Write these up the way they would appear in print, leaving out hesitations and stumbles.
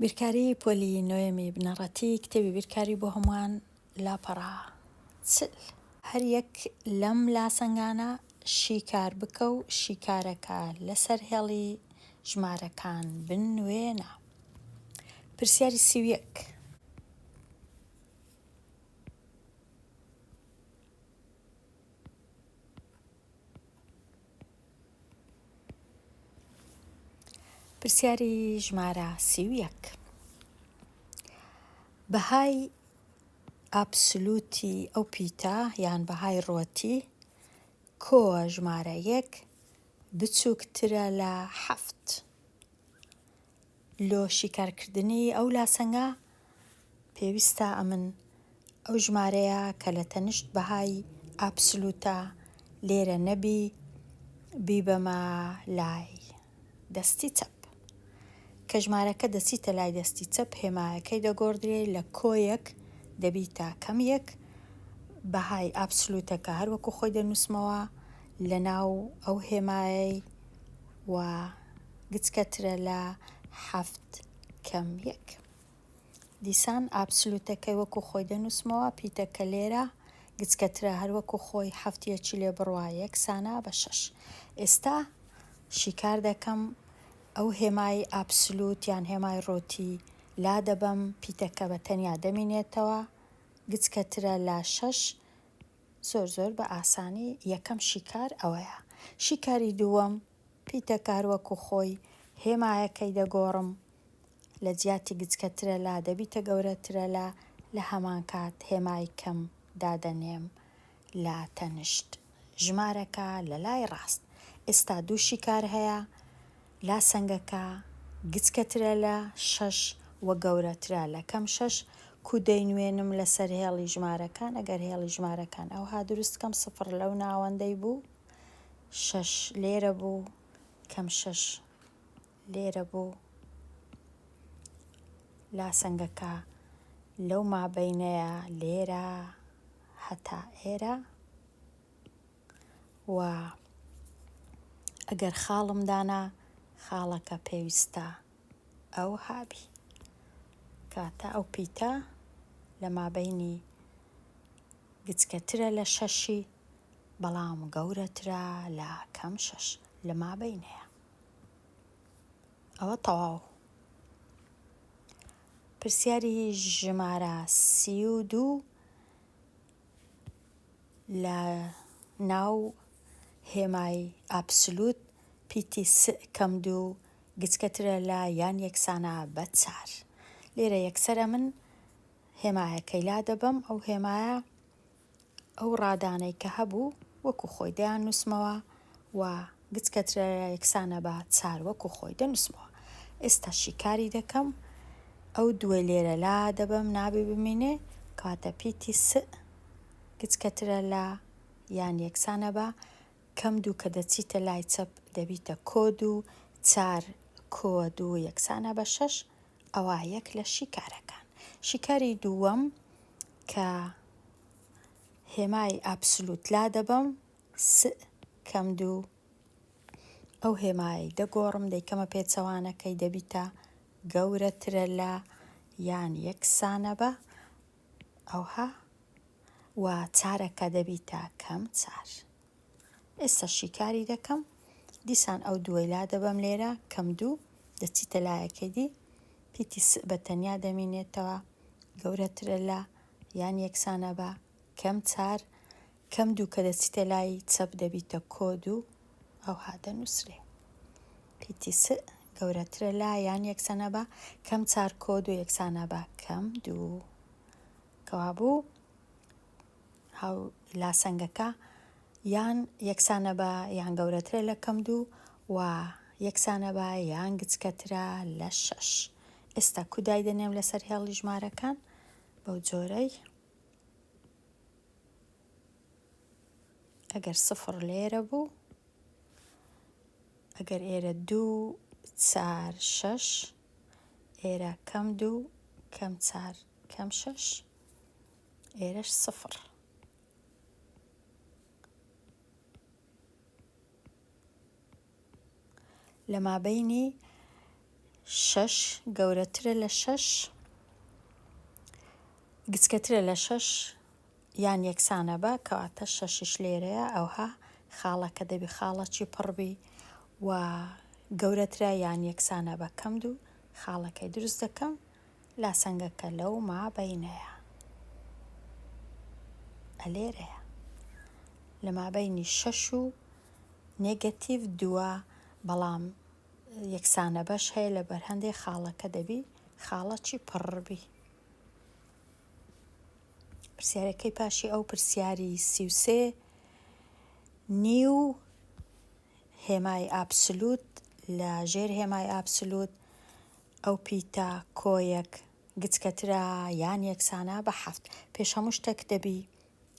بیرکاری پۆلی نوێمی بنەڕەتی کتێبی بیرکاری بۆ هەمووان لاپەڕا چل هەر یەک لەم لاسەنگانە شیکار بکە و شیکارەکە لەسەر هێڵی ژمارەکان بنوێنە. پرسیاری 31 پرسیاری ژمارە 31 بەهای ئابسولوتی ئەو پیتە یان بەهای ڕۆتی کۆوە ژمارە 1 بچووکترە لە 7. لۆ شیکارکردنی ئەو لاسەنگە پێویستە ئەمن ئەو ژمارەیە کە لە تەنیشت بەهای ئابسولوتە لێرە نەبی بیبەمە لای دەستی چەپ. کە ژمارەکە دەچیتە لای دەستی چەپ هێمایەکەی دەگۆڕدرێ لە کۆیەک دەبیتە کەم یەک بەهای ئابسولوتەکە هەروەکو خۆی دەنووسمەوە لە ناو ئەو هێمایەی و گچکەترە لە 7 کەم یەک. دیسان ئابسولوتەکەی وەکو خۆی دەنووسمەوە پیتەکە لێرە گچکەترە هەروەکو خۆی 7 لێ بڕوا یەکسانە بە 6. ئێستا شیکار دەکەم ئەو هێمای ئابسولوت یان هێمای ڕۆتی لا دەبەم پیتەکە بە تەنیا دەمینێتەوە گچکەترە لە 6 زۆر بە ئاسانی یەکەم شیکار ئەوەیە. شیکاری دووەم پیتەکە هەروەکو خۆی هێمایەکەی دەگۆڕم لە جیاتی گچکەترە لا دەبیتە گەورەترە لە هەمان کات هێمای کەم دادەنێم لە تەنیشت ژمارەکە لە لای ڕاست. ئێستا دوو شیکار هەیە لاسەنگەکە گچکەترە لە 6 و گەورەترە لە کەم 6 کو دەینوێنم لەسەر هێڵی ژمارەکان ئەگەر هێڵی ژمارەکان ئەوها دروستکەم 0 لەو ناوەندەی بوو 6 لێرە بوو کەم 6 لێرە بوو لاسەنگەکە لەو مابەینەیە لێرە هەتا ئێرە و ئەگەر خاڵم دانا خاڵەکە پێویستە ئەو هابی کاتە ئەو پیتە لە مابەینی گچکەترە لە 6 بەڵام گەورەترە لە کەم 6 لە مابەینەیە. ئەوە تەواو. پرسیاری ژمارە 32 لە ناو هێمای ئابسولوت پیتی کەم 2 گچکەترە لە یان یەکسانە بە 4. لێرە یەکسەرە من هێمایەکەی لا دەبەم ئەو هێمایە ئەو ڕادانەی کە هەبوو وەکو خۆی دەیان نووسمەوە و گچکەترە لە یەکسانە بە 4 وەکو خۆی دەنووسمەوە. ئێستا شیکاری دەکەم ئەو دوای لێرە لا دەبەم نابێ بمینێ کاتە پیتی گچکەترە لە یان یەکسانە بە کەم 2 کە دەچیتە لای چەپ دەبیتە کۆ 2 4 کۆ 2 یەکسانە بە 6 ئەوە یەک لە شیکارەکان. شیکاری دووەم کە هێمای ئابسولوت لا دەبەم کەم 2 ئەو هێمای دەگۆڕم دەیکەمە پێچەوانەکەی دەبیتە گەورەترە لە یان یەکسانە بە ئەوها و 4ەکە دەبیتە کەم 4. ئێستا شیکاری دەکەم دیسان ئەو دوای لا دەبەم لێرە کەم 2 دەچیتە لایەکەی دی پیتی بە تەنیا دەمینێتەوە گەورەترە لە یان یەکسانە بە کەم 4 کەم 2 کە دەچیتە لای چەپ دەبیتە کۆ 2 ئەوها دەنووسرێ پیتی گەورەترە لە یان یەکسانە بە کەم 4 کۆ 2 یەکسانە بە کەم 2 کەوا بوو هاو لاسەنگەکە یان یەکسانە بە یان گەورەترە لە کەم 2 و یەکسانە بە یان گچکەترە لە 6. ئێستا کودای دەنێم لەسەر هێڵی ژمارەکان بەو جۆرەی ئەگەر 0 لێرە بوو ئەگەر ئێرە 2 4 6 ئێرە کەم 2 کەم 4 کەم 6 ئێرەش 0. لە مابەینی 6 گەورەترە لە 6 گچکەترە لە 6 یان یەکسانە بە کەواتە 6 لێرەیە ئەوها خاڵەکە دەبی خاڵەکی پڕبی و گەورەترە یان یەکسانە بە کەم دوو خاڵەکەی دروست دەکەم لاسەنگەکە لەو مابەینەیە ئەلێرەیە لە مابەینی 6 و نێگەتیڤ 2 بەڵام یەکسانە بەش هەیە لە بەرهەندێک خاڵەکە دەبی خاڵەکی پڕبی. پرسیارەکەی پاشی ئەو پرسیاری 33 نیو هێمای ئابسولوت لە ژێر هێمای ئابسولوت ئەو پیتە کۆیەک گچکەترە یان یەکسانە بە 7 پێش هەموو شتێک دەبی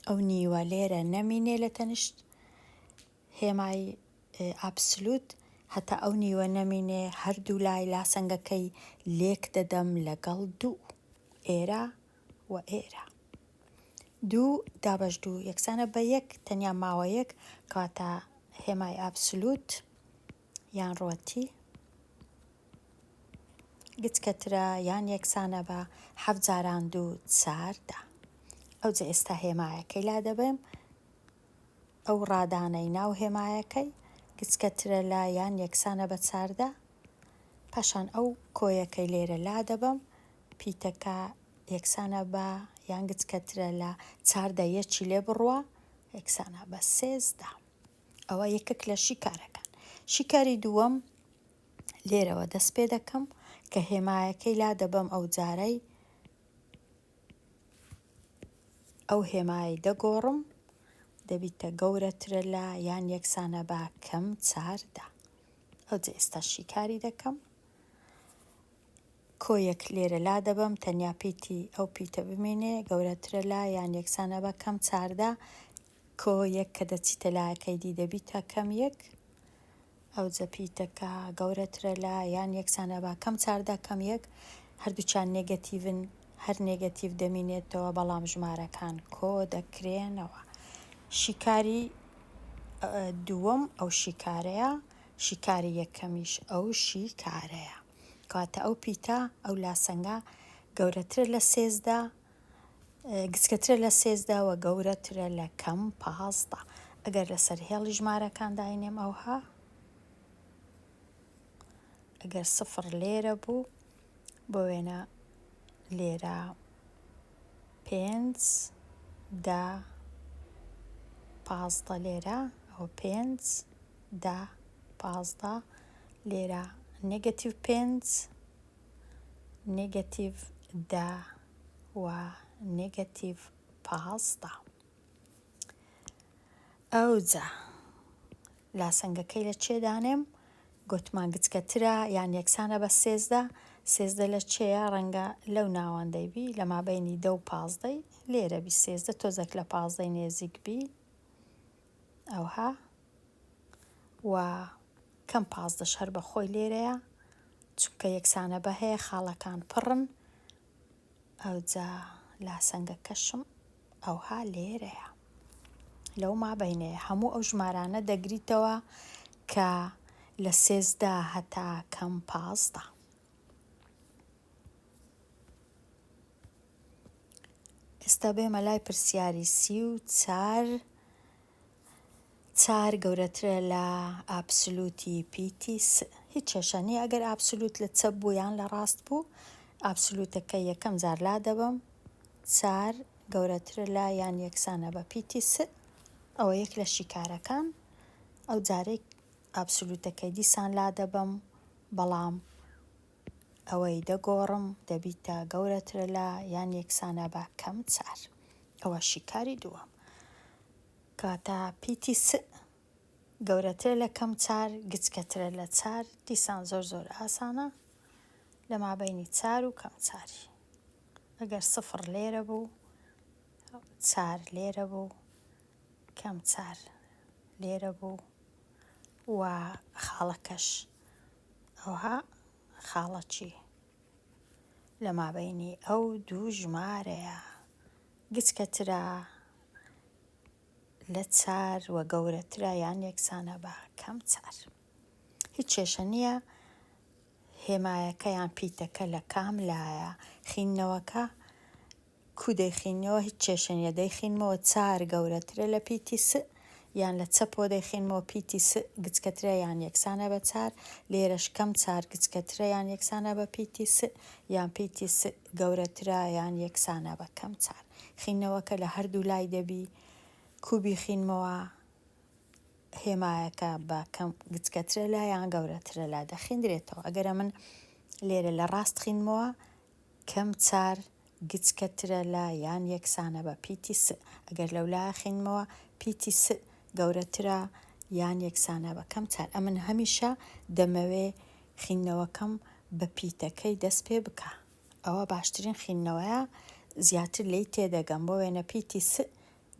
ئەو نیوە لێرە نەمینێ لە تەنیشت هێمای ئابسولوت هەتا ئەو نیوە نەمینێ هەردوو لای لاسەنگەکەی لێک دەدەم لەگەڵ 2 ئێرە و ئێرە 2 دابەش 2 یەکسانە بە 1 تەنیا ماوە 1 کەواتە هێمای ئابسولوت یان ڕۆتی گچکەترە یان یەکسانە بە 7 جاران 2 4 ئەوجا ئێستا هێمایەکەی لا دەبێم ئەو ڕادانەی ناو هێمایەکەی گچکەترە لە یان یەکسانە بە 4 پاشان ئەو کۆیەکەی لێرە لا دەبم پیتەکە یەکسانە بە یان گچکەترە لە 4 یەکی لێ بڕوە یەکسانە بە 13 ئەوە یەکێک لە شیکارەکان. شیکاری دووەم لێرەوە دەست پێ دەکەم کە هێمایەکەی لا دەبم ئەو جارەی ئەو هێمایی دەگۆڕم دەبیتە گەورەترە لە یان یەکسانە بە کەم 4 ئەوجا ئێستا شیکاری دەکەم کۆیەک لێرە لا دەبم تەنیا پیتی ئەو پیتە بمێنێ گەورەترە لە یان یەکسانە بە کەم 4 کۆیەک کە دەچیتە لایەکەی دی دەبیتە کەم 1 ئەوجا پیتەکە گەورەترە لە یان یەکسانە بە کەم 4 کەم 1 هەردووچان نێگەتیڤن هەر نێگەتیڤ دەمینێتەوە بەڵام ژمارەکان کۆ دەکرێنەوە. شیکاری دووەم ئەو شیکارەیە شیکاری یەکەمیش ئەو شیکارەیە کەواتە ئەو پیتە ئەو لاسەنگە گەورەترە لە 13 گچکەترە لە 13 و گەورەترە لە کەم 15 ئەگەر لەسەر هێڵی ژمارەکان داینێم ئەوها ئەگەر 0 لێرە بوو بۆ وێنە لێرە 5 10 15 لێرە ئەو 5 10 15 لێرە نێگەتیڤ 5 نێگەتیڤ 10 و نێگەتیڤ 15 ئەوجا لاسەنگەکەی لە چێدانێم گوتمان گچکەترە یان یەکسانە بە 13 لە چێە ڕەنگە لەو ناوەندەی بی لە مابەینی 10 و 15 لێرە بی 13 تۆزێک لە 15 نێزیک بی ئەوها و کەم 15 هەر بە خۆی لێرەیە چونکە یەکسانە بە هەیە خاڵەکان پڕن ئەوجا لاسەنگەکەشم ئەوها لێرەیە لەو مابەینەیە هەموو ئەو ژمارانە دەگریتەوە کە لە 13 هەتا کەم 15 ئێستا بێمە لای پرسیاری 34 4 گەورەترە لە ئابسولوتی پیتی هیچ کێشەنی ئەگەر ئابسولوت لە چەپ بوو یان لە ڕاست بوو ئابسولوتەکە یەکەم جار لا دەبم 4 گەورەترە لە یان یەکسانە بە پیتی ئەوە یەک لە شیکارەکان ئەو جارێک ئابسولوتەکەی دیسان لا دەبم بەڵام ئەوەی دەگۆڕم دەبیتە گەورەترە لە یان یەکسانە بە کەم 4 ئەوە شیکاری دووەم کەواتە پیتی گەورەترە لە کەم 4 گچکەترە لە 4 دیسان زۆر ئاسانە لە مابەینی 4 و کەم 4 ئەگەر 0 لێرە بوو 4 لێرە بوو کەم 4 لێرە بوو و خاڵەکەش ئەوها خاڵەکی لە مابەینی ئەو دوو ژمارەیە گچکەترە لە 4 و گەورەترە یان یەکسانە بە کەم 4 هیچ کێشە نییە هێمایەکە یان پیتەکە لە کام لایە، خینەوەکە کو دەیخینەوە هیچ کێشەنیە، دەیخینمەوە 4 گەورەترە لە پیتی س یان لە چەپۆ دەیخینمەوە پیتی س گچکەترە یان یەکسانە بە 4 لێرەش کەم 4 گچکەترە یان یەکسانە بە پیتی س یان پیتی س گەورەترە یان یەکسانە بە کەم 4 خینەوەکە لە هەردوو لای دەبی کوبی خینمەوە هێمایەکە بە کەم گچکەترە لا یان گەورەترە لا دەخیندرێتەوە. ئەگەرە من لێرە لە ڕاست خینمەوە کەم 4 گچکەترە لا یان یەکسانە بە پیتی س، ئەگەر لەولایە خینمەوە پیتی س گەورەترە یان یەکسانە بە کەم 4. ئەمن هەمیشە دەمەوێ خینەوەکەم بە پیتەکەی دەست پێ بکە، ئەوە باشترین خینەوەیە، زیاتر لی تێدەگەم بۆ وێنە پیتی س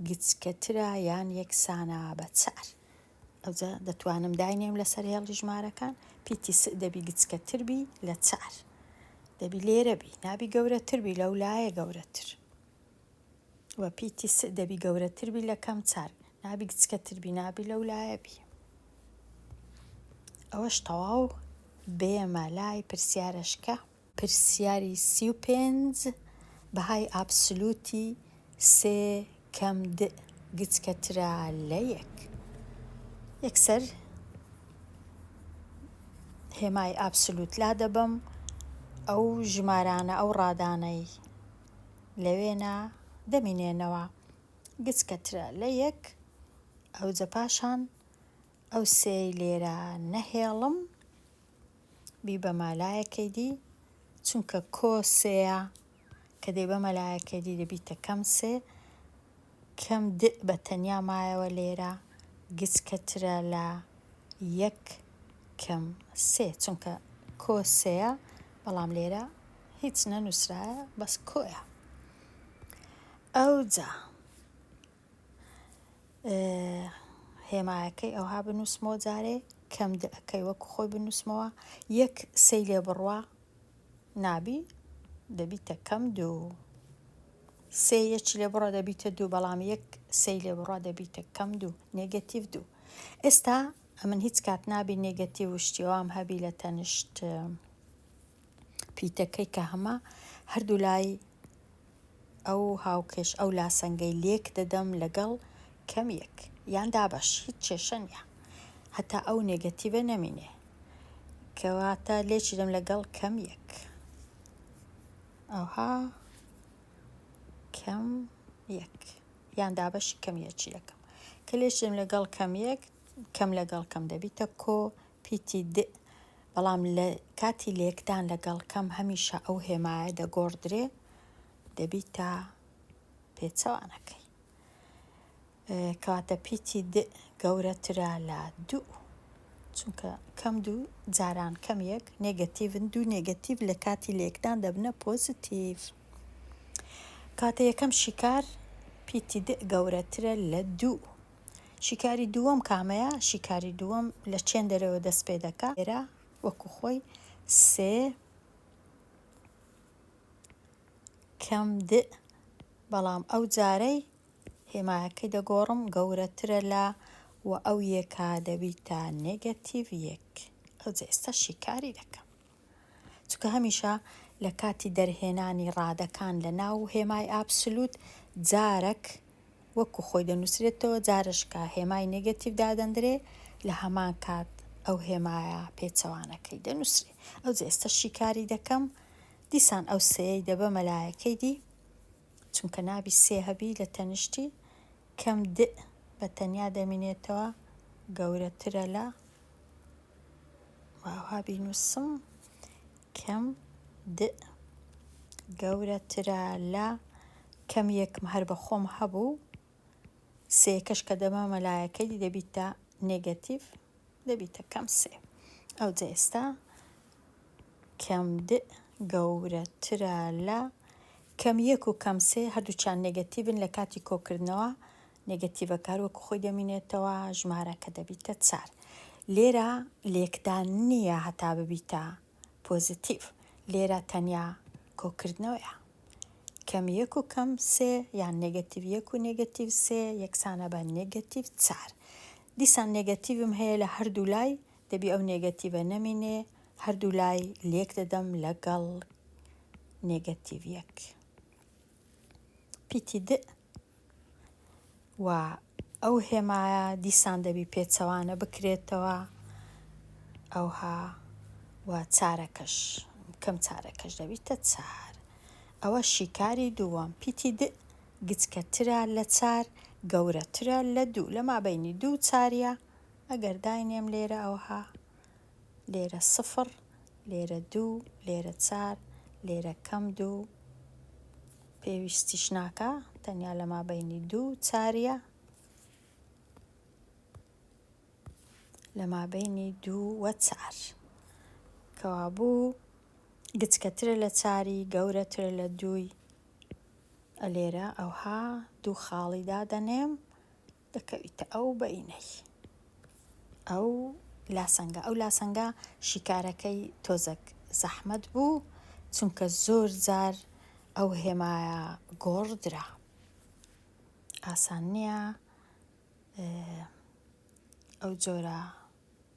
گچکەترە یان یەکسانە بە 4. ئەوجا دەتوانم داینێم لەسەر هێڵی ژمارەکان پیتی س دەبی گچکەتر بی لە 4 دەبی لێرە بی نابی گەورەتر بی لەولایە گەورەتر و پیتی س دەبی گەورەتر بی لە کەم 4 نابی گچکەتر بی نابی لەولایە بی. ئەوەش تەواو بێمە لای پرسیارەشکە. پرسیاری 35 بەهای ئابسولوتی 3 کەم د گچکەترە لە 1. یەکسەر هێمای ئابسولوت لا دەبم ئەو ژمارانە ئەو ڕادانەی لەوێنە دەمینێنەوە گچکەترە لە 1 ئەوجە پاشان ئەو سێی لێرە نەهێڵم بی بە مالایەکەی دی چونکە کۆ سێە کە دەی بە مەلایەکەی دی دەبیتە کەم 3 کەم د بە تەنیا مایەوە لێرە گچکەترە لە 1 کەم 3 چونکە کۆ سێە بەڵام لێرە هیچ نەنووسرایە بەس کۆیە. ئەوجا هێمایەکەی ئەوها بنووسمەوە جارێ کەم دەکەی وەکو خۆی بنووسمەوە 1 سێی لێ بڕوا نابی دەبیتە کەم 2 سێ یەکی لێ بڕوا دەبیتە 2 بەڵام 1 سێی لێ بڕوا دەبیتە کەم 2 نێگەتیڤ 2. ئێستا ئەمن هیچ کات نابی نێگەتیڤ وشتیوام هەبی لە تەنیشت پیتەکەی کە هەمە هەردوو لای ئەو هاوکێش ئەو لاسەنگەی لێک دەدەم لەگەڵ کەم 1 یان دابەش هیچ کێشە نییە هەتا ئەو نێگەتیڤە نەمینێ کەواتە لێکی دەم لەگەڵ کەم 1 ئەوها کەم 1 یان دابەشی کەم 1 یەکەم کە لێکی دەم لەگەڵ کەم 1 کەم لەگەڵ کەم دەبیتە کۆ پیتی د بەڵام لە کاتی لێکدان لەگەڵ کەم هەمیشە ئەو هێمایە دەگۆڕدرێ دەبیتە پێچەوانەکەی کەواتە پیتی د گەورەترە لە 2 چونکە کەم 2 جاران کەم 1 نێگەتیڤن 2 نێگەتیڤ لە کاتی لێکدان دەبنە پۆزیتیڤ. کاتە یەکەم شیکار پیتی د گەورەترە لە 2. شیکاری دووەم کامەیە؟ شیکاری دووەم لە چێن دەرەوە دەست پێ دەکا لێرە وەکو خۆی 3 کەم د بەڵام ئەو جارەی هێمایەکەی دەگۆڕم گەورەترە لە و ئەو یەکە دەبیتە نێگەتیڤ 1. ئەوجا ئێستا شیکاری دەکەم چونکە هەمیشە لە کاتی دەرهێنانی ڕادەکان لە ناو هێمای ئابسولوت جارێک وەکو خۆی دەنووسرێتەوە جارشکە هێمای نێگەتیڤ دادەندرێ لە هەمان کات ئەو هێمایە پێچەوانەکەی دەنووسرێ. ئەوجا ئێستا شیکاری دەکەم دیسان ئەو سێی دەبە مەلایەکەی دی چونکە نابی سێ هەبی لە تەنیشتی کەم د بە تەنیا دەمینێتەوە گەورەترە لە واها بینووسم کەم د گەورەترە لە کەم 1 هەر بە خۆم هەبوو سێکەش کە دەبە مەلایەکەی دی دەبیتە نێگەتیڤ دەبیتە کەم 3. ئەوجا ئێستا کەم د گەورەترە لە کەم 1 و کەم 3 هەردووچیان نێگەتیڤن لە کاتی کۆکردنەوە نێگەتیڤەکە وەکو خۆی دەمینێتەوە ژمارەکە دەبیتە 4. لێرە لێکدان نییە هەتا ببیتە پۆزیتیڤ لێرە تەنیا کۆکردنەوەیە کەم 1 و کەم 3 یان نێگەتیڤ 1 و نێگەتیڤ 3 یەکسانە بە نێگەتیڤ 4. دیسان نێگەتیڤم هەیە لە هەردوو لای دەبی ئەو نێگەتیڤە نەمینێ هەردوو لای لێک دەدەم لەگەڵ نێگەتیڤ یەک. پیتی د و ئەو هێمایە دیسان دەبی پێچەوانە بکرێتەوە ئەوها و چارەکەش کەم چارەکەش دەبیتە 4. ئەوە شیکاری دووەم. پیتی د گچکەترە لە 4 گەورەترە لە 2 لە مابەینی 2 و 4 ئەگەر داینێم لێرە ئەوها لێرە 0 لێرە 2 لێرە 4 لێرە کەم 2 پێویستیش ناکە تەنیا لە مابەینی 2 و 4 لە مابەینی 2 و 4 کەوابوو گچکەترە لە 4 گەورەترە لە 2 لێرە ئەوها 2 خاڵی دادەنێم دەکەویتە ئەو بەینەی ئەو لاسەنگە. ئەو لاسەنگە شیکارەکەی تۆزێک زەحمەت بوو چونکە زۆر جار ئەو هێمایە گۆڕدرا ئاسان نییە ئەو جۆرە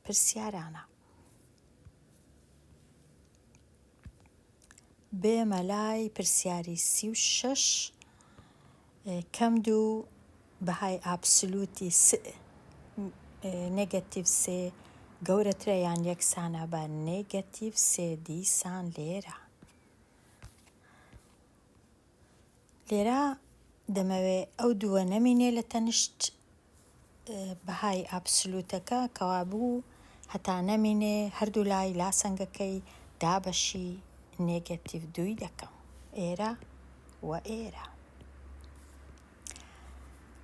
پرسیارانە. بێمە لای پرسیاری 36 کەم 2 بەهای ئابسولوتی نێگەتیڤ 3 گەورەترە یان یەکسانە بە نێگەتیڤ 3 دیسان لێرە دەمەوێ ئەو دووە نەمینێ لە تەنیشت بەهای ئابسولوتەکە کەوابوو هەتا نەمینێ هەردوو لای لاسەنگەکەی دابەشی نێگەتیڤ 2 دەکەم ئێرە و ئێرە.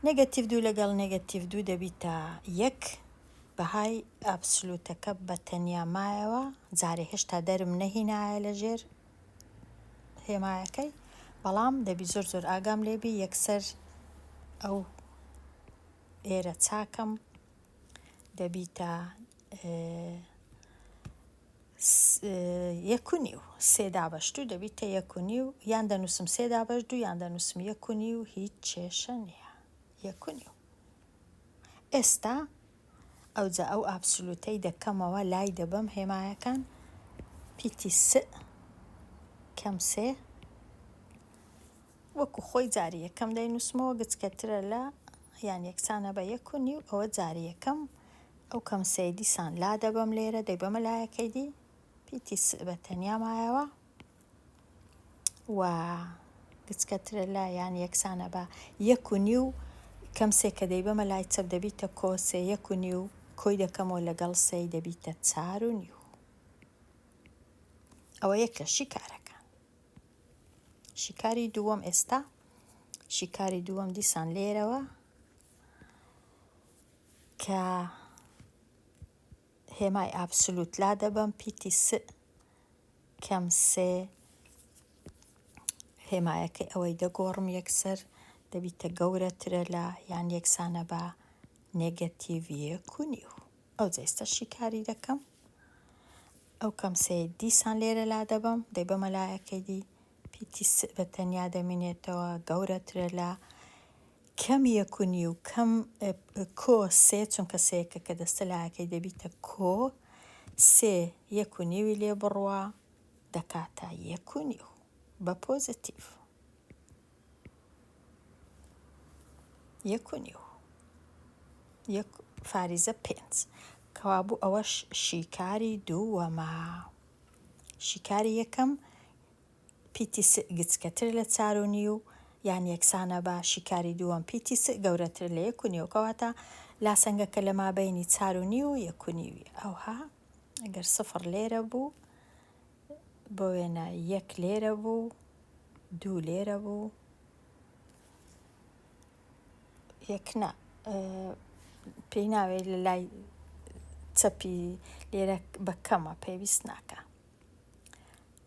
نێگەتیڤ 2 لەگەڵ نێگەتیڤ 2 دەبیتە 1 بەهای ئابسولوتەکە بە تەنیا مایەوە جارێ هێشتا دەرم نەهینایە لە ژێر هێمایەکەی بەڵام دەبی زۆر ئاگام لێبی یەکسەر ئەو ئێرە چاکەم دەبیتە 1.5 3 دابەشتوو دەبیتە 1.5 یان دەنووسم 3 دابەش 2 یان دەنووسم 1.5 هیچ کێشە نییە 1.5. ئێستا ئەوجا ئەو ئابسولوتەی دەکەمەوە لای دەبەم هێمایەکان پیتی س کەم 3 وەکو خۆی جاری یەکەم دەینووسمەوە گچکەترە لە یان یەکسانە بە 1.5 ئەوە جاری یەکەم ئەو کەم سێ دیسان لا دەبەم لێرە دەیبەمە لایەکەی دی پیتی س بە تەنیا مایەوە و گچکەترە لە یان یەکسانە بە 1.5 کەم سێ کە دەیبەمە لای چەپ دەبیتە کۆسێ 1.5 کۆی دەکەمەوە لەگەڵ سێی دەبیتە 4.5. ئەوە یەک لە شیکارەکان. شیکاری دووەم ئێستا شیکاری دووەم دیسان لێرەوە کە هێمای ئابسولوت لا دەبەم پیتی س کەم 3 هێمایەکەی ئەوەی دەگۆڕم یەکسەر دەبیتە گەورەترە لە یان یەکسانە بە نێگەتیڤ 1.5. ئەو جێستە شیکاری دەکەم ئەو کەم سێ دیسان لێرە لا دەبەم دەیبەمە لایەکەی دی پیتی س بە تەنیا دەمێنێتەوە گەورەترە لە کەم 1.5 و کەم کۆ سێ چونکە سێیەکە کە دەستە لایەکەی دەبیتە کۆ سێ 1.5 لێ بڕوە دەکاتە 1.5 بە پۆزتیڤ 1.5 فاریزە 5 کەوابوو ئەوەش شیکاری دووەمە. شیکاری یەکەم پیتی س گچکەتر لە 4.5 یان یەکسانە بە شیکاری دووەم پیتی س گەورەتر لە 1.5 کەواتە لاسەنگەکە لە مابەینی 4.5 و 1.5 ئەوها ئەگەر 0 لێرە بوو بۆ وێنە 1 لێرە بوو 2 لێرە بوو 1 نا پێی ناوێت لە لای چەپی لێرە بە کەمە پێویست ناکە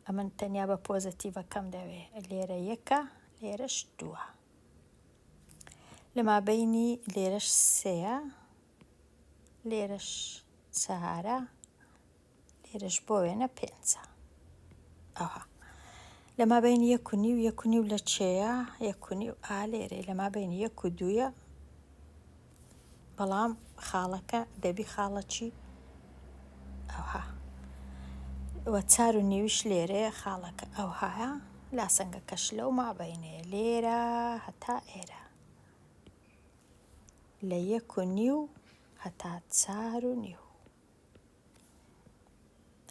ئەمن تەنیا بە پۆزتیڤەکەم دەوێ لێرە 1 لێرەش 2 لە مابەینی لێرەش 3 لێرەش 4 لێرەش بۆ وێنە 5 ئەوها لە مابەینی 1.5 1.5 لە چێە 1.5 لێرە لە مابەینی 1 و 2 بەڵام خاڵەکە دەبی خاڵەکی ئەوها وە 4.5 لێرەیە خاڵەکە ئەو هەیە لاسەنگەکەش لەو مابەینێ لێرە هەتا ئێرە لە 1.5 هەتا 4.5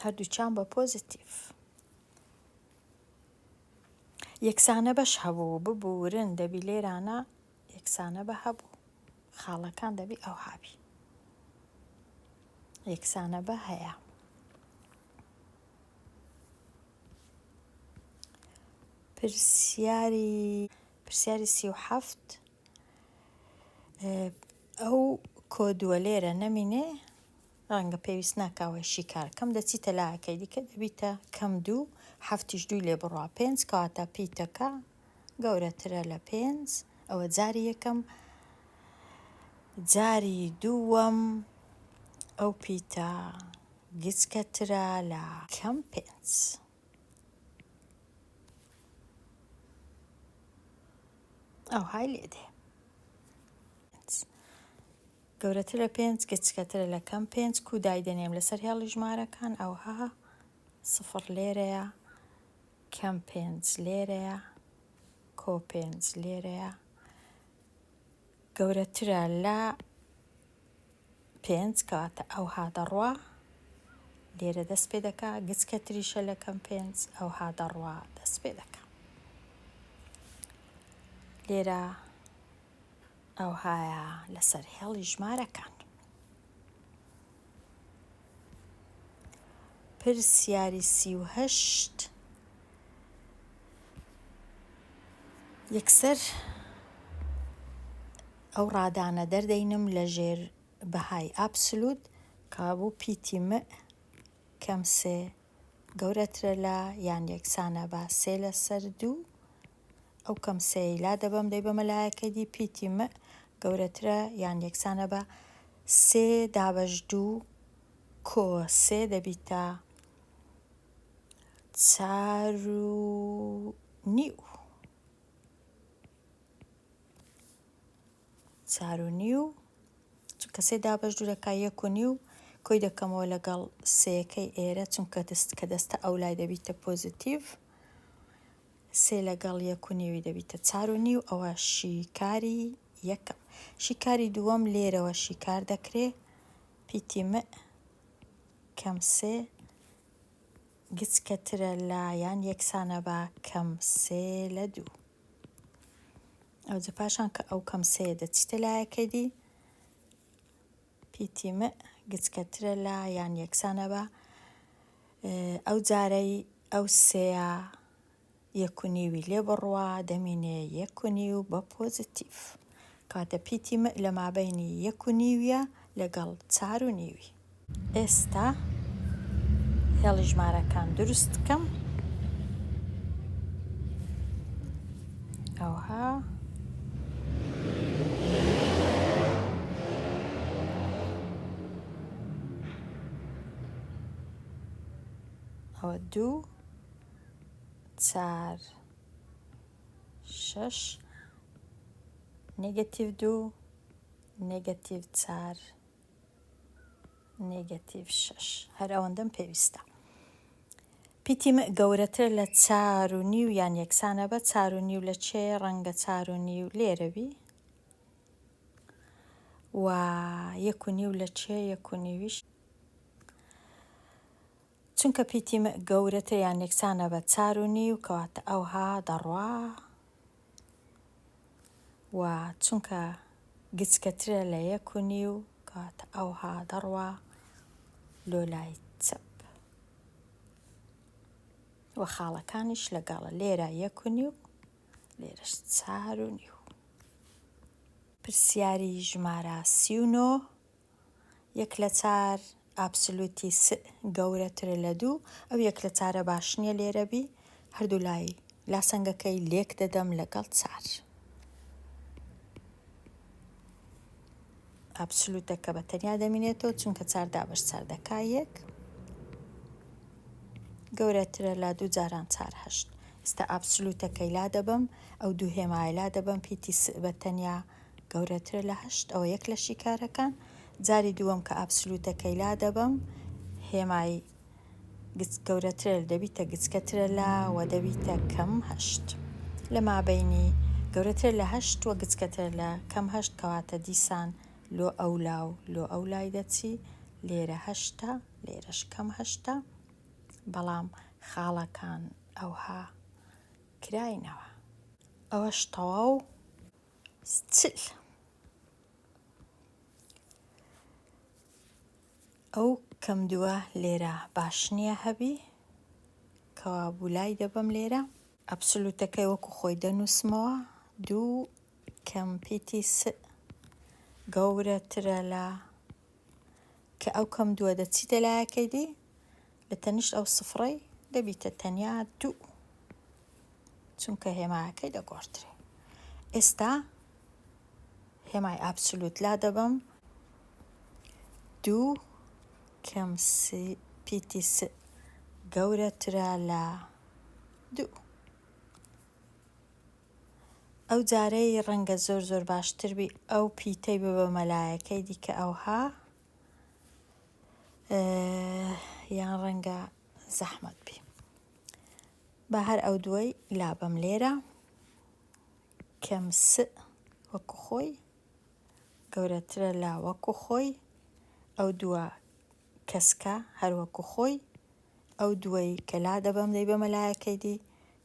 هەردووچان بە پۆزیتیڤ یەکسانە بەش هەبوو ببورن دەبی لێرانە یەکسانە بە هەبوو خاڵەکان دەبی ئەو هابی یەکسانە بە هەیە پرسیاری 37 ئەو کۆدووە لێرە نەمینێ ڕەنگە پێویست ناکاوە شیکارکەم دەچیتە لایەکەی دیکە دەبیتە کەم 2 7 2 لێ بڕوا 5 کەواتە پیتەکە گەورەترە لە 5 ئەوە جاری یەکەم جاری دووەم ئەو پیتە گچکەترە لە کەم 5 ئەو های لێدێ گەورەتر لە 5 گچکەترە لە کەم 5 کودای دەنێم لەسەر هێڵی ژمارەکان ئەوها 0 لێرەیە کەم 5 لێرەیە کۆ 5 لێرەیە گەورەترە لە 5 کەواتە ئەوها دەڕوا لێرە دەست پێ دەکا گچکەتریشە لە کەم 5 ئەوها دەڕوا دەست پێ دەکا لێرە ئەوهایە لەسەر هێڵی ژمارەکان پرسیاری 38 یەکسەر ئەو ڕادانە دەردەینم لە ژێر بەهای ئابسولوت کابوو پیتی م کەم 3 گەورەترە لە یان یەکسانە بە 3 لەسەر 2 ئەو کەم 3 لا دەبەم دەی بە مەلایەکەی دی پیتی م گەورەترە یان یەکسانە بە 3 دابەش 2 کۆ 3 دەبیتە 4.5 چونکە 3 دابەش 2 دەکا 1.5 کۆی دەکەمەوە لەگەڵ 3یەکەی ئێرە چونکە کە دەستە ئەو لای دەبیتە پۆزیتیڤ 3 لەگەڵ 1.5 دەبیتە 4.5 ئەوە شیکاری یەکەم شیکاری دووەم لێرەوە شیکار دەکرێ پیتی م کەم 3 گچکەترە لە یان یەکسانە بە کەم 3 لە 2 ئەو جە پاشان کە ئەو کەم 3 دەچیتە لایەکەی دی پیتی م گچکەترە لە یان یەکسانە بە ئەو جارەی ئەو 3 1.5 لێ بڕوا دەمینێ 1.5 بە پۆزیتیڤ کاتە پیتی م لە مابەینی 1.5 لەگەڵ 4.5 ئێستا هێڵی ژمارەکان دروست بکەم ئەوها ئەوە 2 4 6 نێگەتیڤ 2 نێگەتیڤ 4 نێگەتیڤ 6 هەر ئەوەندەم پێویستە پیتی م گەورەتر لە 4.5 یان یەکسانە بە 4.5 لە چێ ڕەنگە 4.5 لێرەبی و 1.5 لە چێ 1.5 چونکە پیتی م گەورەتر یان یەکسانە بە 4.5 کەواتە ئەوها دەڕوا و چونکە گچکەترە لە 1.5 کەواتە ئەوها دەڕوا لۆلای چەپ و خاڵەکانیش لەگەڵە لێرە 1.5 لێرەش 4.5 پرسیاری ژمارە 39 1 لە 4 ئابسولوتی گەورەترە لە 2 ئەو 1 لە 4 باش نییە لێرەبی هەردوو لای لاسەنگەکەی لێک دەدەم لەگەڵ 4 ئابسولوتەکە بە تەنیا دەمینێتەوە چونکە 4 دابەش 4 دەکا 1 گەورەترە لە 2 جاران 4 8 ئێستا ئابسولوتەکەی لا دەبم ئەو دوو هێمای لا دەبم پیتی بە تەنیا گەورەترە لە 8 ئەوە 1 لە شیکارەکان جاری دووەم کە ئابسولوتەکەی لا دەبم هێمای گەورەترە دەبیتە گچکەترە لە و دەبیتە کەم هەشت لە مابینی گەورەتر لە هەشت وە گچکەتر لە کەم هەشت کەواتە دیسان لۆ ئەولا و لۆ ئەولای دەچی لێرە هەشتە لێرەش کەم هەشتە بەڵام خاڵەکان ئەوها کراینەوە ئەوەش تەواو چل ئەو کەم دووە لێرە باش نییە هەبی کەوا بولای دەبم لێرە ئەبسولوتەکەی وەکو خۆی دەنووسمەوە دوو کەم پیتی س گەورەترە لە کە ئەو کەم دووە دەچیتە لایەکەی دی لە تەنیشت ئەو سفڕەی دەبیتە تەنیا دوو چونکە هێمایەکەی دەگۆڕترێ ئێستا هێمای ئابسولوت لا دەبم دوو کەم پیتی س گەورەترە لە دوو ئەو جارەی ڕەنگە زۆر زۆر باشتر بی ئەو پیتەی ببە مەلایەکەی دیکە ئەوها یان ڕەنگە زەحمەت بی بە هەر ئەو دووەی لابەم لێرە کەم س وەکو خۆی گەورەترە لە وەکو خۆی ئەو دووە کەسکە هەر وەکو خۆی ئەو دووەی کە لا دەبەم دەی بە مەلایەکەی دی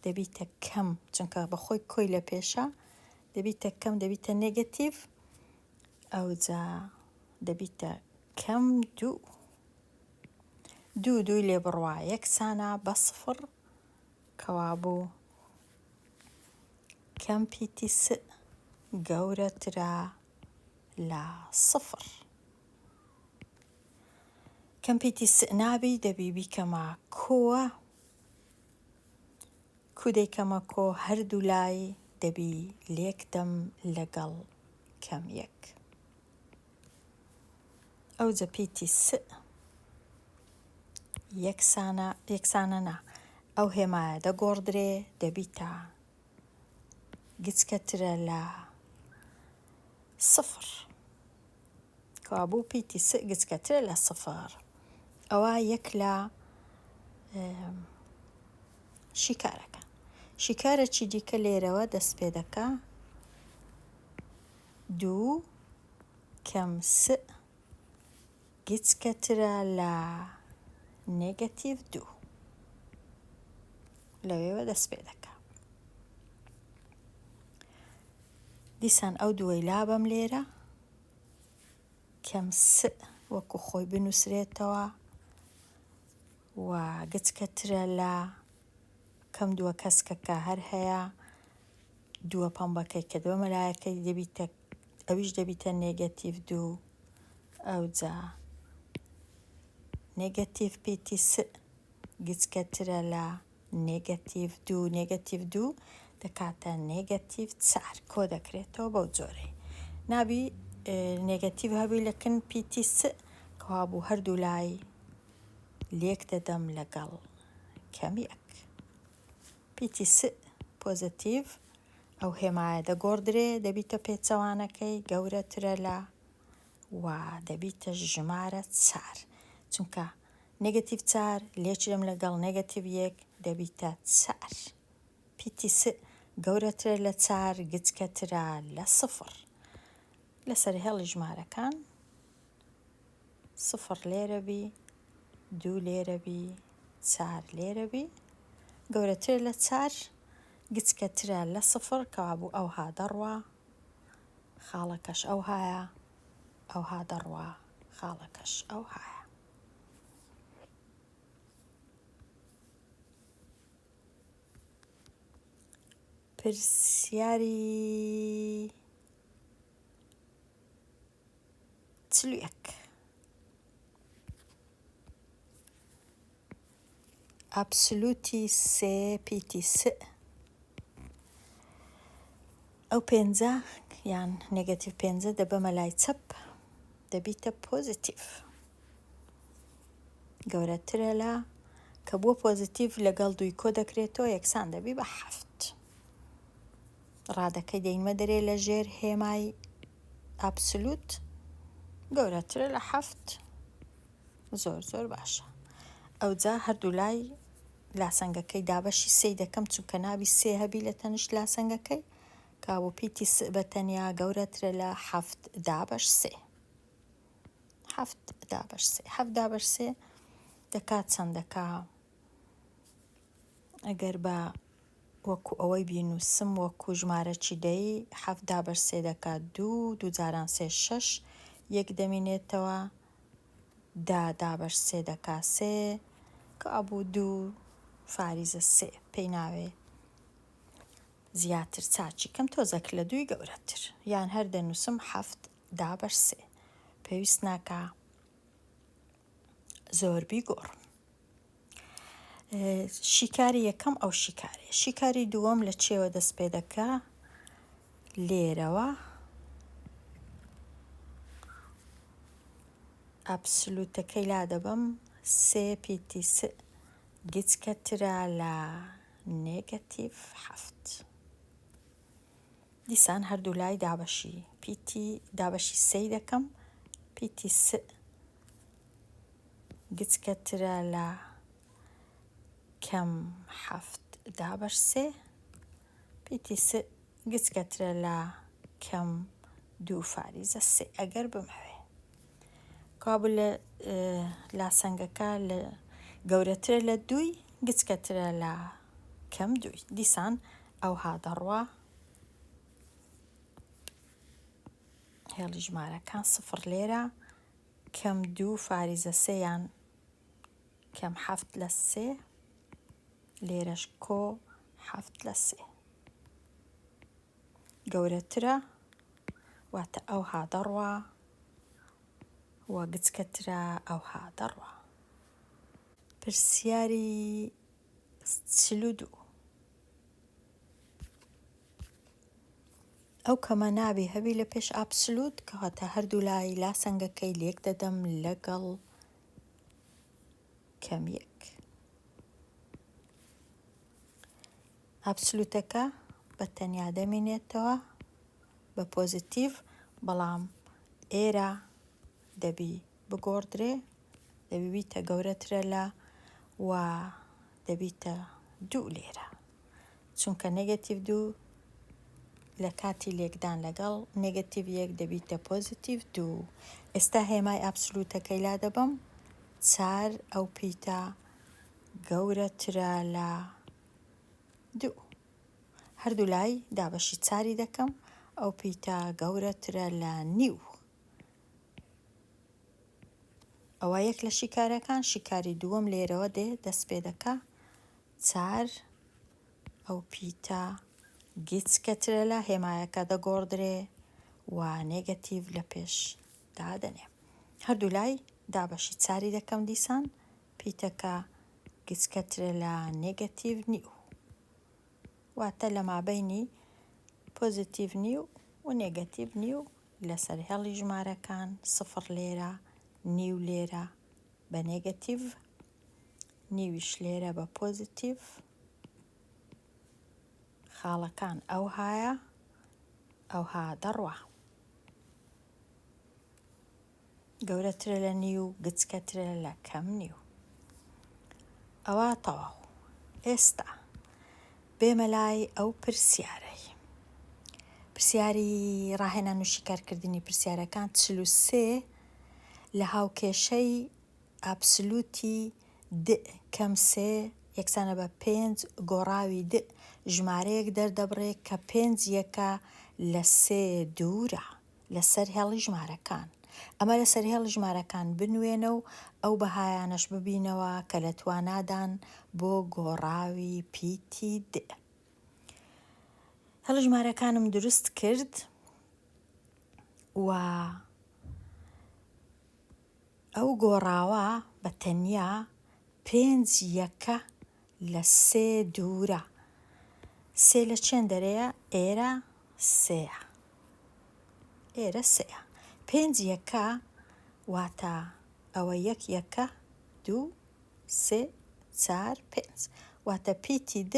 دەبیتە کەم چونکە بەخۆی کۆی لە پێشە دەبیتە کەم دەبیتە نێگەتیڤ ئەو جا دەبیتە کەم دوو دوو دووی لێ بڕوا یەکسانە بە سفر کەوا بوو کەم پیتی س گەورەترە لە سفر کەم پیتی س نابی دەبی بیکەمە کۆوە کو دەیکەمە کۆ هەردوو لای دەبی لێکدەم لەگەڵ کەم یەک ئەو جە پیتی س یەکسانە نا ئەو هێمایە دەگۆڕدرێ دەبیتە گچکەترە لە سفر کەوا بوو پیتی س گچکەترە لە سفر ئەوە یەک لە شیکارەکە شیکارێکی دیکە لێرەوە دەست پێ دەکا دوو کەم س گچکەترە لە نێگەتیڤ دوو لەوێوە دەست پێ دەکا دیسان ئەو دووەی لابەم لێرە کەم س وەکو خۆی بنووسرێتەوە و گچکەترە لە کەم دووە کەسکەکە هەر هەیە دووە پەمبەکەی کە دووە مەلایەکەی دەبیتە ئەویش دەبیتە نێگەتیڤ دوو ئەو جا نێگەتیڤ پیتی س گچکەترە لە نێگەتیڤ دوو دەکاتە نێگەتیڤ چار کۆ دەکرێتەوە بەو جۆرەی نابی نێگەتیڤ هەبی لەکن پیتی س کەوا بوو هەردوو لای لێک دەدەم لەگەڵ کەم یەک پیتی س پۆزتیڤ ئەو هێمایە دەگۆڕدرێ دەبیتە پێچەوانەکەی گەورەترە لە و دەبیتە ژمارە چار چونکە نێگەتیڤ چار لێکدەم لەگەڵ نێگەتیڤ یەک دەبیتە چار پیتی س گەورەترە لە چار گچکەترە لە سفر لەسەر هێڵی ژمارەکان سفر لێرە بی دوو لێرە بی چار لێرە بی گەورەترە لە چار گچکەترە لە سفر کەوا بوو ئەوها دەڕوا خاڵەکەش ئەوهایە ئەوها دەڕوا خاڵەکەش ئەوهایە پرسیاری چلوویەک ئابسولوتی سێ پیتی س ئەو پێنجە یان نێگەتیڤ پێنجە دەبەمە لای چەپ دەبیتە پۆزتیڤ گەورەترە لە کە بووە پۆزتیڤ لەگەڵ دووی کۆ دەکرێتەوە یەکسان دەبی بە حەفت ڕادەکەی دەینمە دەرێ لە ژێر هێمای ئابسولوت گەورەترە لە حەفت زۆر زۆر باشە ئەوجا هەردوو لای لاسەنگەکەی دابەشی سێی دەکەم چونکە ناوی سێ هەبی لە تەنیشت لاسەنگەکەی کابوو پیتی س بەتەنیا گەورەترە لە 7/3 7/3 دەکات چەند دەکا ئەگەر بە وەکو ئەوەی بینووسم وەکو ژمارە چیدەی 7/3 دەکات 2 جاران 3 6 یەک دەمێنێتەوە 10/3 دەکا 3 کابوو 2 فاریزە 3 پێی ناوێ زیاتر چاچی کەم تۆزەک لە 2 گەورەتر یان هەر دەنووسم 7/3 پێویست ناکە زۆر بیگۆڕم. شیکاری یەکەم ئەو شیکارێ شیکاری دووەم لە چێوە دەست پێ دەکا لێرەوە ئابسولوتەکەی لا دەبەم 3 پیتی س گچکەترە لە نێگەتیڤ 7 دیسان هەردوو لای دابەشی پیتی دابەشی سێی دەکەم پیتی س گچکەترە لە کەم 7/3 پیتی س گچکەترە لە کەم 2/3 ئەگەر بمەوێ کابوو لە لاسەنگەکە لە گەورەترە لە 2 گچکەترە لە کەم 2 دیسان ئەو هادەڕوا هێڵی ژمارەکان سفر لێرە کەم 2/3 یان کەم 7/3 لێرەش کۆ 7/3 گەورەترە واتە ئەو هادەڕوا وە گچکەترە ئەو هادەڕوا. پرسیاری 42 ئەو کەمە نابێ هەبی لە پێش ئابسولوت کەواتە هەردوو لای لاسەنگەکەی لێک دەدەم لەگەڵ کەم 1 ئابسولوتەکە بە تەنیا دەمێنێتەوە بە پۆزیتیڤ بەڵام ئێرە دەبی بگۆڕدرێ دەبی بیتە گەورەترە لە و دەبیتە 2 لێرە چونکە نێگەتیڤ 2 لە کاتی لێکدان لەگەڵ نێگەتیڤ 1 دەبیتە پۆزیتیڤ 2 ئێستا هێمای ئابسولوتەکەی لا دەبەم 4 ئەو پیتە گەورەترە لە 2 هەردوو لای دابەشی 4 دەکەم ئەو پیتە گەورەترە لە نیو ئەوە یەک لە شیکارەکان شیکاری دووەم لێرەوە دێ دەست پێ دەکا 4 ئەو پیتە گچکەترە لە هێمایەکە دەگۆڕدرێ و نێگەتیڤ لە پێش دادەنێ هەردوو لای دابەشی 4 دەکەم دیسان پیتەکە گچکەترە لە نێگەتیڤ نیو واتە لە مابەینی پۆزیتیڤ نیو و نێگەتیڤ نیو لەسەر هێڵی ژمارەکان سفر لێرە نیو لێرە بە نێگەتیڤ نیویش لێرە بە پۆزیتیڤ خاڵەکان ئەو هایە ئەو هادەڕوا گەورەترە لە نیو گچکەترە لە کەم نیو ئەوە تەواو. ئێستا بێمە لای ئەو پرسیارەی پرسیاری ڕاهێنان و شیکارکردنی پرسیارەکان 43 لە هاوکێشەی ئابسولوتی د کەم 3 یەکسانە بە 5 گۆڕاوی د ژمارەیەک دەردەبڕێ کە 5 یەکە لە 3 دوورە لەسەر هێڵی ژمارەکان ئەمە لەسەر هێڵی ژمارەکان بنوێنە و ئەو بەهایانەش ببینەوە کە لە توانادان بۆ گۆڕاوی پیتی د هێڵی ژمارەکانم دروست کرد و ئەو گۆڕاوە بە تەنیا 5 یەکە لە 3 دوورە 3 لە چێن دەرەیە ئێرە 3 ئێرە 3 5 یەکە واتە ئەوە 1 یەکە 2 3 4 5 واتە پیتی د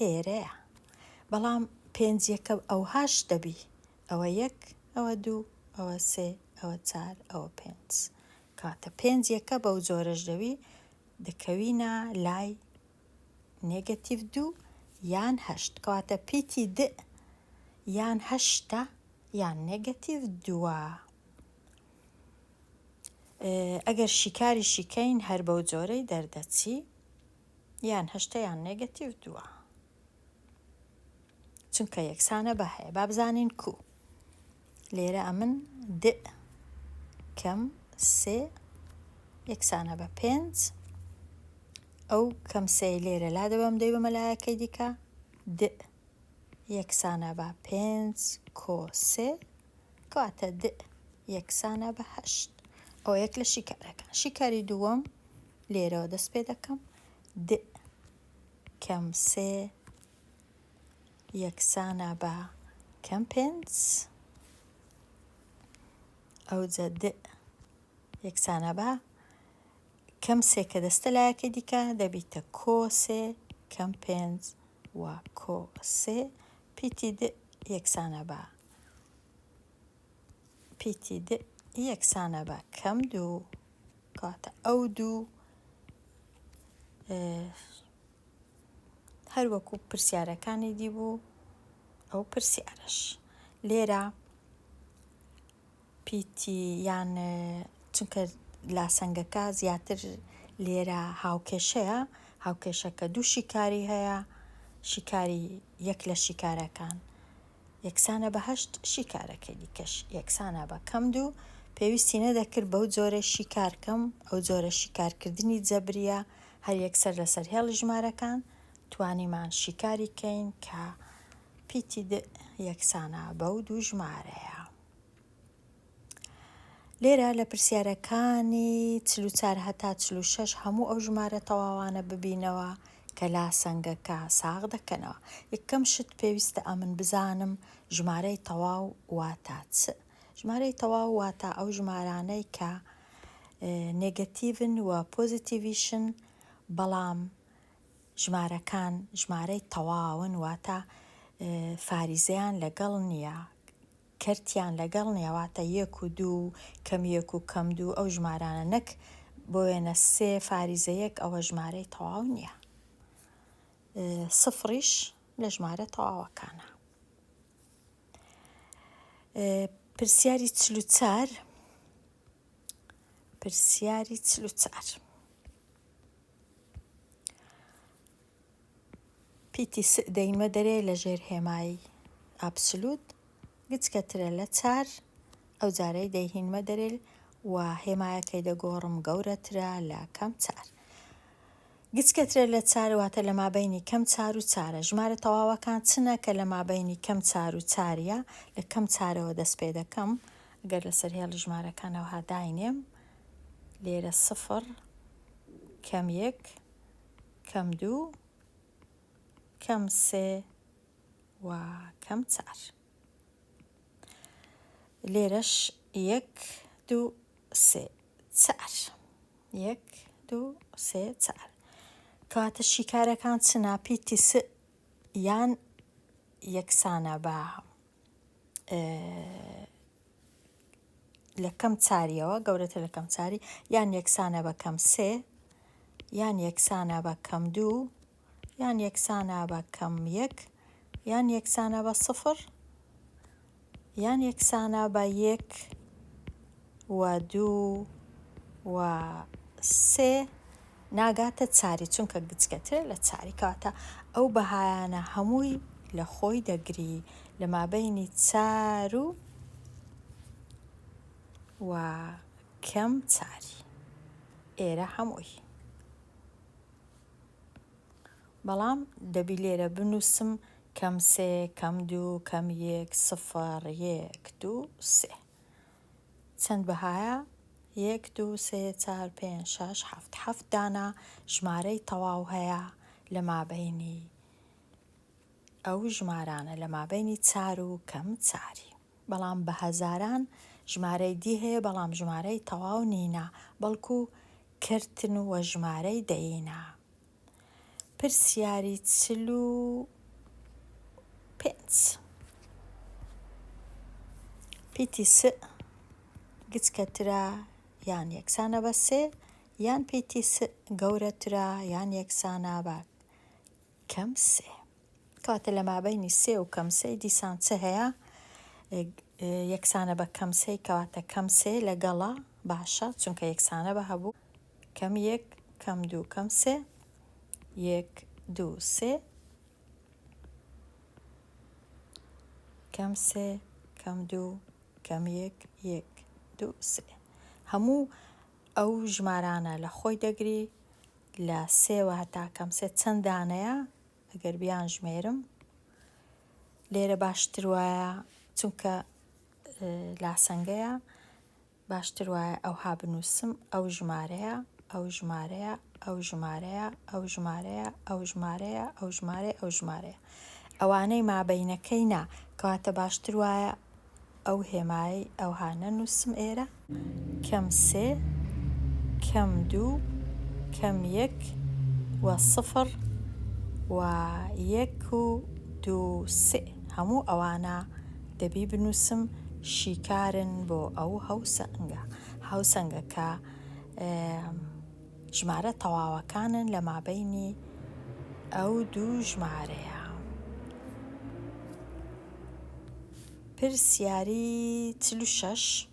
ئێرەیە بەڵام 5 یەکە ئەوهاش دەبی ئەوە 1 ئەوە 2 ئەوە 3 ئەوە 4 ئەوە 5 کاتە 5 یەکە بەو جۆرەش دەبی دەکەوینە لای نێگەتیڤ 2 یان 8 کەواتە پیتی د یان 8 یان نێگەتیڤ 2. ئەگەر شیکاری شیکەین هەر بەو جۆرەی دەردەچی یان 8 یان نێگەتیڤ 2 چونکە یەکسانە بە هەیە. با بزانین کو لێرە ئەمن د کەم 3 یەکسانە بە 5 ئەو کەم 3 لێرە لا دەبەم دەیبمە لایەکەی دیکە د یەکسانە بە 5 کۆ 3 کەواتە د یەکسانە بە 8. ئەو یەک لە شیکارەکان. شیکاری دووەم لێرەوە دەست پێ دەکەم د کەم 3 یەکسانە بە کەم 5 ئەوجە د یەکسانە بە کەم 3 کە دەستە لایەکەی دیکە دەبیتە کۆ 3 کەم 5 و کۆ 3 پیتی د یەکسانە بە پیتی د یەکسانە بە کەم 2 کەواتە ئەو دوو هەر وەکو پرسیارەکانی دیبوو ئەو پرسیارەش لێرە پیتی یان چونکە لاسەنگەکە زیاتر لێرە هاوکێشەیە هاوکێشەکە دوو شیکاری هەیە شیکاری یەک لە شیکارەکان یەکسانە بە 8 شیکارەکەی دیکەش یەکسانە بە کەم 2 پێویستی نەدەکرد بەو جۆرە شیکارکەم ئەو جۆرە شیکارکردنی جەبریە هەر یەکسەر لەسەر هێڵ ژمارەکان توانیمان شیکاری کەین کە پیتی د یەکسانە بەو دوو ژمارەیە. لێرە لە پرسیارەکانی 44 هەتا 46 هەموو ئەو ژمارە تەواوانە ببینەوە کە لاسەنگەکە ساغ دەکەنەوە. یەکەم شت پێویستە ئەمن بزانم ژمارەی تەواو واتە چ. ژمارەی تەواو واتە ئەو ژمارانەی کە نێگەتیڤن و پۆزیتیڤیشن بەڵام ژمارەکان ژمارەی تەواون واتە فاریزەیان لەگەڵ نییە کەرتیان لەگەڵ نییە واتە 1 و 2 کەم 1 و کەم 2 ئەو ژمارانە نەک بۆ وێنە 3 فاریزە 1 ئەوە ژمارەی تەواو نییە. سفریش لە ژمارە تەواوەکانە. پرسیاری 44 پرسیاری 44 پیتی س دەینمە دەرێ لە ژێر هێمای ئابسولوت گچکەترە لە 4 ئەو جارەی دەیهینمە دەرێ و هێمایەکەی دەگۆڕم گەورەترە لە کەم 4 گچکەترە لە 4 واتە لە مابەینی کەم 4 و 4 ژمارە تەواوەکان چنە کە لە مابەینی کەم 4 و 4 لە کەم 4ەوە دەست پێ دەکەم ئەگەر لەسەر هێڵ ژمارەکانەوە هاداینێم لێرە 0 کەم 1 کەم 2 کەم 3 و کەم 4 لێرەش 1 2 3 4 1 2 3 4 کەواتە شیکارەکان چنا پیتی س یان یەکسانە بە لە کەم 4ەوە گەورەتر لە کەم 4 یان یەکسانە بە کەم 3 یان یەکسانە بە کەم 2 یان یەکسانە بە کەم 1 یان یەکسانە بە 0 یان یەکسانە بە 1 و 2 و 3 ناگاتە 4 چونکە گچکەترە لە 4 کەواتە ئەو بەهایانە هەمووی لە خۆی دەگری لە مابەینی 4 و کەم 4 ئێرە هەمووی بەڵام دەبی لێرە بنووسم کەم 3 کەم 2 کەم 1 0 1 2 3 چەند بەهایە 1 2 3 4 5 6 7 دانە ژمارەی تەواو هەیە لە مابەینی ئەو ژمارانە لە مابەینی 4 و کەم 4 بەڵام بە هەزاران ژمارەی دی هەیە بەڵام ژمارەی تەواو نینە بەڵکو کردن وە ژمارەی دەینە. پرسیاری 45 پیتی س گچکەترە یان یەکسانە بە 3 یان پیتی س گەورەترە یان یەکسانە بە کەم سێ. کەواتە لە مابەینی سێ و کەم سێ دیسان چ هەیە؟ یەکسانە بە کەم سێی کەواتە کەم سێ لەگەڵا باشە چونکە یەکسانە بە هەبوو کەم یەک کەم دوو کەم سێ یەک دوو سێ کەم سێ کەم دوو کەم یەک یەک دوو سێ. هەموو ئەو ژمارانە لە خۆی دەگری لە سێوە هەتا کەم سێ چەند دانەیە ئەگەر بیان ژمێرم لێرە باشتر وایە چونکە لاسەنگەیە باشتر وایە ئەوها بنووسم ئەو ژمارەیە ئەو ژمارەیە ئەو ژمارەیە ئەو ژمارەیە ئەو ژمارەیە ئەو ژمارەیە ئەو ژمارەیە ئەوانەی مابەینەکەی نا کەواتە باشتر وایە ئەو هێمایی ئەوها نەنووسم ئێرە کەم سێ کەم دوو کەم یەک و سفر و یەک و دوو سێ هەموو ئەوانە دەبی بنووسم شیکارن بۆ ئەو هەوسەنگە کە ژمارە تەواوەکانن لە مابەینی ئەو دوو ژمارەیە. پرسیاری 46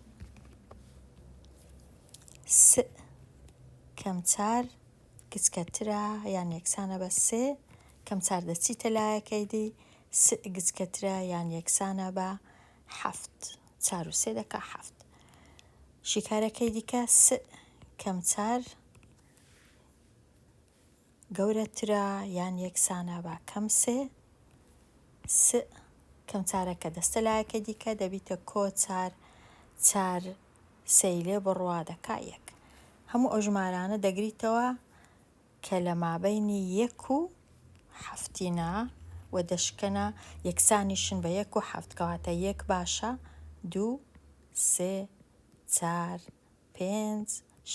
س کەم چار گچکەترە یان یەکسانە بە سێ کەم چار دەچیتە لایەکەی دی س گچکەترە یان یەکسانە بە حەفت چار و سێ دەکا حەفت. شیکارەکەی دیکە س کەم چار گەورەترە یان یەکسانە بە کەم سێ س کەم چارەکە دەستە لایەکەی دیکە دەبیتە کۆ چار چار سێی لێ بڕوا دەکا یەک. هەموو ئەو ژمارانە دەگریتەوە کە لە مابەینی یەک و حەفتینە و دەشکەنە یەکسانیشن بە یەک و حەفت کەواتە یەک باشە دوو سێ چار پێنج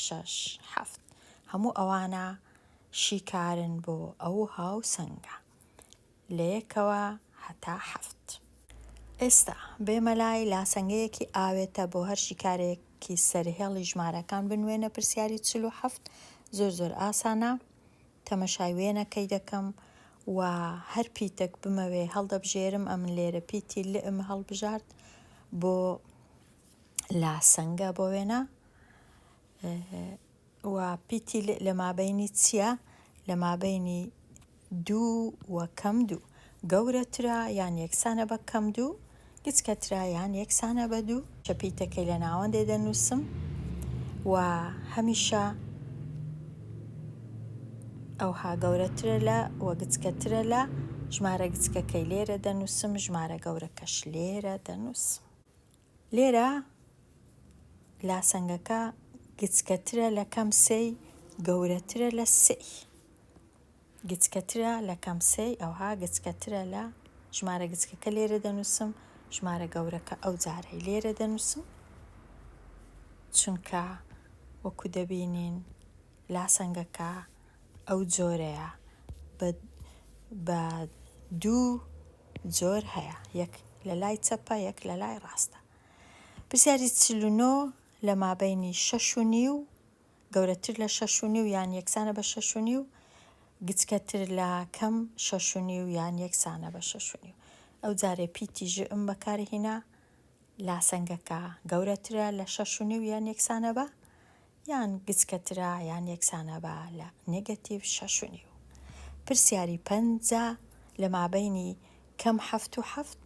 شەش حەفت هەموو ئەوانە شیکارن بۆ ئەو هاوسەنگە لە یەکەوە هەتا حەفت. ئێستا بێمە لای لاسەنگەیەکی ئاوێتە بۆ هەر شیکارێکی سەرهێڵی ژمارەکان بنوێنە پرسیاری 47 زۆر ئاسانە تەمەشای وێنەکەی دەکەم و هەر پیتێک بمەوێ هەڵدەبژێرم ئەم لێرە پیتی لئم هەڵبژارد بۆ لاسەنگە بۆ وێنە و پیتی لە مابەینی چییە؟ لە مابەینی دوو و کەم دوو گەورەترە یان یەکسانە بە کەم دوو گچکەترە یان یەکسانە بە دوو چەپیتەکەی لە ناوەندێ دەنووسم و هەمیشە ئەوها گەورەترە لە وە گچکەترە لە ژمارە گچکەکەی لێرە دەنووسم ژمارە گەورەکەش لێرە دەنووسم. لێرە لاسەنگەکە گچکەترە لە کەم سێی گەورەترە لە سێی گچکەترە لە کەم سێی ئەوها گچکەترە لە ژمارە گچکەکە لێرە دەنووسم ژمارە گەورەکە ئەو جارەی لێرە دەنووسم چونکە وەکو دەبینین لاسەنگەکە ئەو جۆرەیە بە دوو جۆر هەیە یەک لە لای چەپە یەک لە لای ڕاستە. پرسیاری 49 لە مابەینی 6.5 گەورەتر لە 6.5 یان یەکسانە بە 6.5 گچکەتر لە کەم 6.5 یان یەکسانە بە 6.5 ئەو جارێ پیتی ژئم بەکارهێنا لاسەنگەکە گەورەترە لە 6.5 یان یەکسانە بە یان گچکەترە یان یەکسانە بە لە نێگەتیڤ 6.5. پرسیاری 50 لە مابەینی کەم 7 و 7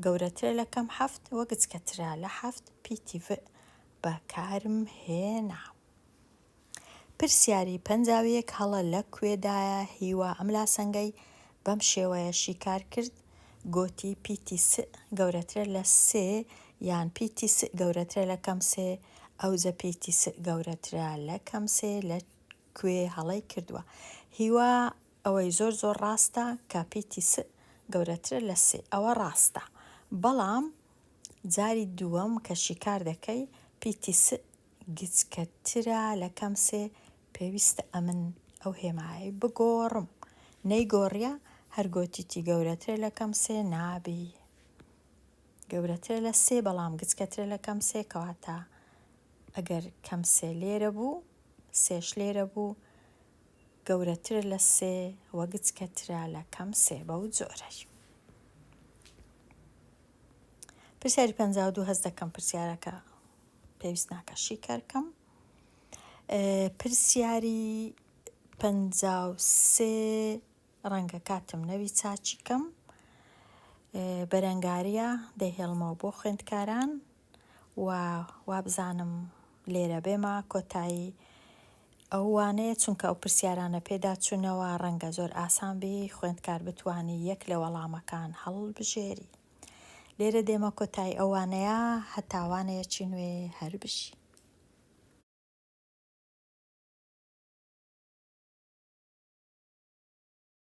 گەورەترە لە کەم 7 وە گچکەترە لە 7 پیتی ڤ بەکارم هێنا. پرسیاری 51 هەڵە لە کوێدایە هیوا ئەم لاسەنگەی بەم شێوەیە شیکار کرد گۆتی پیتی س گەورەترە لە سێ یان پیتی س گەورەترە لە کەم سێ ئەوجە پیتی س گەورەترە لە کەم سێ لە کوێ هەڵەی کردووە. هیوا ئەوەی زۆر ڕاستە کە پیتی س گەورەترە لە سێ ئەوە ڕاستە بەڵام جاری دووەم کە شیکار دەکەی پیتی س گچکەترە لە کەم سێ پێویستە ئەمن ئەو هێمایی بگۆڕم نەیگۆڕیە هەر گۆتیتی گەورەترە لە کەم سێ نابی گەورەترە لە سێ بەڵام گچکەترە لە کەم سێ کەواتە ئەگەر کەم سێ لێرە بوو سێش لێرە بوو، گەورەتر لە سێ وە گچکەترە لە کەم سێ بەو جۆرەی. پرسیاری 52 هەست دەکەم پرسیارەکە پێویست ناکە شیکەرکەم. پرسیاری 53 ڕەنگە کاتم نەوی چاچیکەم، بەرەنگاریە دەیهێڵمەوە بۆ خوێندکاران و وابزانم لێرە بێمە کۆتایی ئەو وانەیە، چونکە ئەو پرسیارانە پێدا چوونەوە ڕەنگە زۆر ئاسان بێ خوێندکار بتوانی یەک لە وەڵامەکان هەڵبژێری. لێرە دێمە کۆتایی ئەوانەیە هەتاوانەیەکی نوێ هەر بشی.